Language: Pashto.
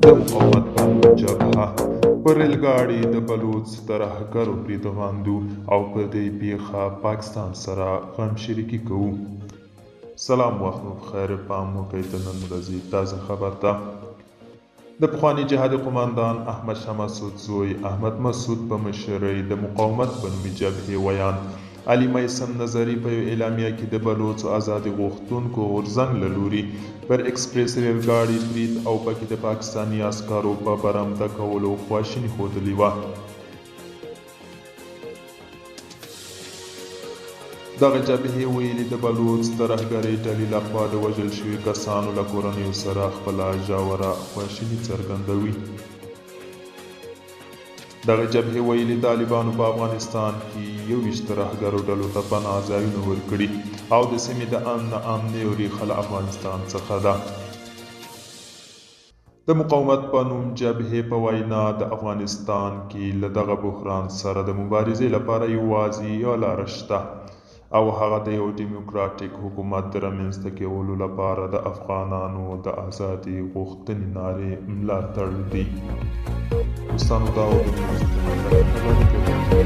د مقاومت په نوم جبهه پر ریل ګاډي د بلوڅ ترهګرو برید غاندو او په دې پیښه پاکستان سره غم شریکي کوو. سلام، وخت مو بخیر. پام وکړئ د نن ورځې تازه خبر ته. د پخواني جهادي قوماندان احمد شاه مسعود زوی احمد مسعود په مشرۍ د مقاومت په نومي جبهې ویان علي میسم نظري په یو اعلامیه کې د بلوڅو ازادي غوښتونکو غورځنګ له لوري پر ایکسپریس ریل ګاډي برید او پکې د پاکستاني عسکرو په برمته کولو خواشیني ښودلې وه. دغه جبهې ویلي د بلوڅ ترهګرۍ ډلې لخوا د وژل شوي کسانو له کورنیو سره خپله ژوره خواشیني څرګندوي. دغه جبهې ویلي طالبانو په افغانستان کې 21 ترهګرو ډلو ته پناه ځایونه ورکړي او د سیمې د امن ناامنۍ ریښه له افغانستان څخه ده. د مقاومت په نوم جبهې په وینا د افغانستان کې له دغه بحران سره د مبارزې لپاره یوازې یوه لاره شته او هغه د یو ډیموکراټیک حکومت د رامنځته کولو لپاره د افغانانو د ازادۍ غوښتنې نارې ملاتړ دی. دوستانو، دا و د